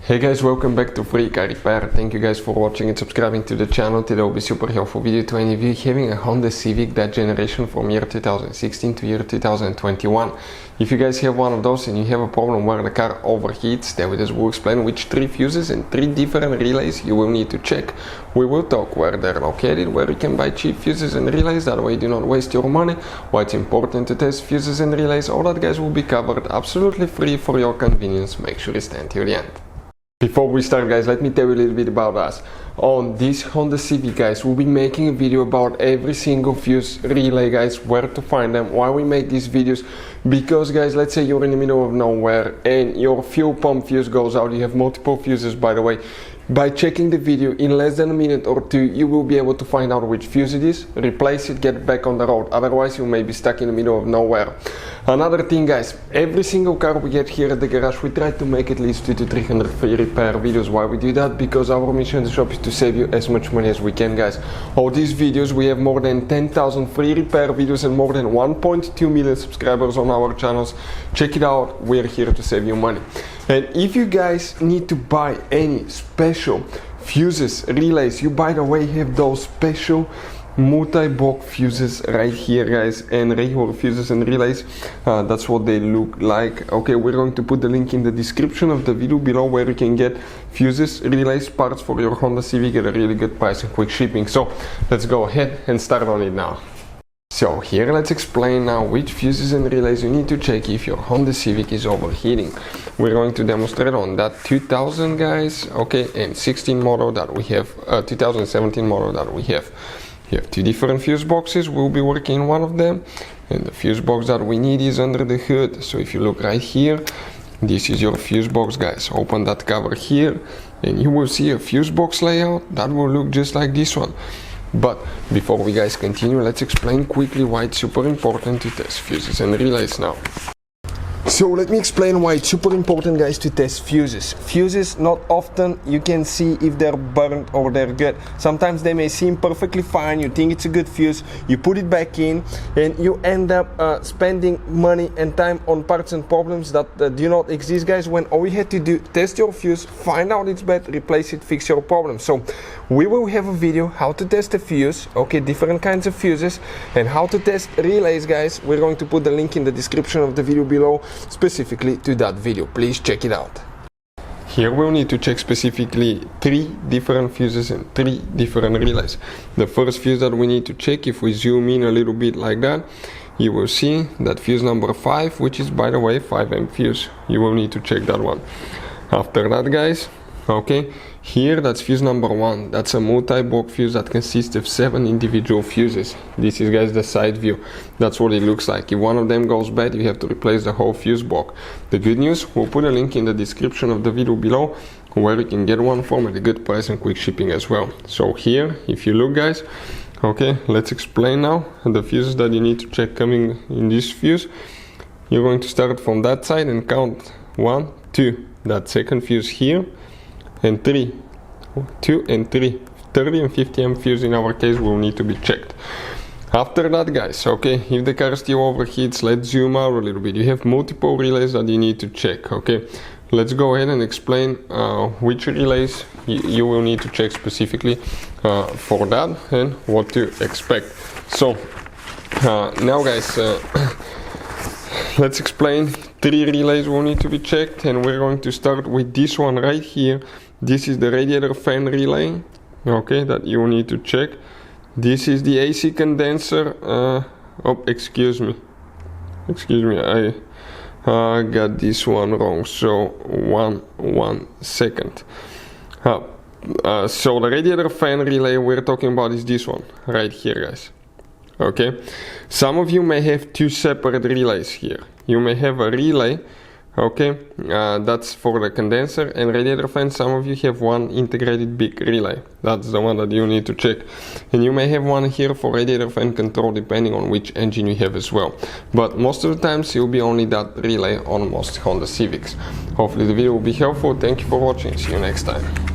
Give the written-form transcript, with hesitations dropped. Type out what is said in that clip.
Hey guys, welcome back to Free Car Repair. Thank you guys for watching and subscribing to the channel. Today will be super helpful video to any of you having a Honda Civic, that generation from year 2016 to year 2021. If you guys have one of those and you have a problem where the car overheats, then we just will explain which 3 fuses and 3 different relays you will need to check. We will talk where they're located, where you can buy cheap fuses and relays, that way you do not waste your money, why it's important to test fuses and relays. All that guys will be covered absolutely free for your convenience. Make sure you stand till the end. Before we start guys, let me tell you a little bit about us. On this Honda Civic guys, we'll be making a video about every single fuse relay guys, where to find them, why we make these videos. Because guys, let's say you're in the middle of nowhere and your fuel pump fuse goes out, you have multiple fuses by the way. By checking the video in less than a minute or two, you will be able to find out which fuse it is, replace it, get back on the road. Otherwise you may be stuck in the middle of nowhere. Another thing guys, every single car we get here at the garage, we try to make at least 200 to 300 free repair videos. Why we do that? Because our mission in the shop is to save you as much money as we can guys. All these videos, we have more than 10,000 free repair videos and more than 1.2 million subscribers on our channels. Check it out, we're here to save you money. And if you guys need to buy any special fuses, relays, you by the way have those special multi-box fuses right here guys, and regular fuses and relays, that's what they look like. Okay, we're going to put the link in the description of the video below where you can get fuses, relays, parts for your Honda Civic at a really good price and quick shipping. So let's go ahead and start on it now. So here let's explain now which fuses and relays you need to check if your Honda Civic is overheating. We're going to demonstrate on that 2000 guys, okay, and 16 model that we have, 2017 model that we have. You have 2 different fuse boxes, we'll be working in one of them, and the fuse box that we need is under the hood. So if you look right here, this is your fuse box guys. Open that cover here and you will see a fuse box layout that will look just like this one. But before we guys continue, let's explain quickly why it's super important to test fuses and relays now. So let me explain why it's super important guys to test fuses. Fuses, not often you can see if they're burnt or they're good. Sometimes they may seem perfectly fine, you think it's a good fuse, you put it back in and you end up spending money and time on parts and problems that do not exist guys, when all you had to do, test your fuse, find out it's bad, replace it, fix your problem. So we will have a video how to test a fuse, okay, different kinds of fuses, and how to test relays guys. We're going to put the link in the description of the video below specifically to that video. Please check it out. Here we'll need to check specifically 3 different fuses and 3 different relays. The first fuse that we need to check, if we zoom in a little bit like that, you will see that fuse number 5, which is by the way 5 fuse. You will need to check that one. After that guys, okay, here that's fuse number 1. That's a multi-box fuse that consists of 7 individual fuses. This is guys the side view. That's what it looks like. If one of them goes bad, you have to replace the whole fuse box. The good news, we'll put a link in the description of the video below where you can get one from at a good price and quick shipping as well. So here, if you look guys, okay, let's explain now the fuses that you need to check coming in this fuse. You're going to start from that side and count 1, 2, that second fuse here, and 3, 2 and 3, 30 and 50 amp fuse in our case will need to be checked. After that guys, okay, if the car still overheats, let's zoom out a little bit. You have multiple relays that you need to check, okay. Let's go ahead and explain which relays you will need to check specifically for that and what to expect. So now guys, let's explain 3 relays will need to be checked, and we're going to start with this one right here. This is the radiator fan relay, okay, that you need to check. This is the AC condenser. Oh, excuse me, I got this one wrong. So one second. So the radiator fan relay we're talking about is this one right here guys. Okay, some of you may have 2 separate relays here. You may have a relay, okay, that's for the condenser and radiator fan. Some of you have one integrated big relay. That's the one that you need to check. And you may have one here for radiator fan control depending on which engine you have as well. But most of the times it will be only that relay on most Honda Civics. Hopefully the video will be helpful. Thank you for watching. See you next time.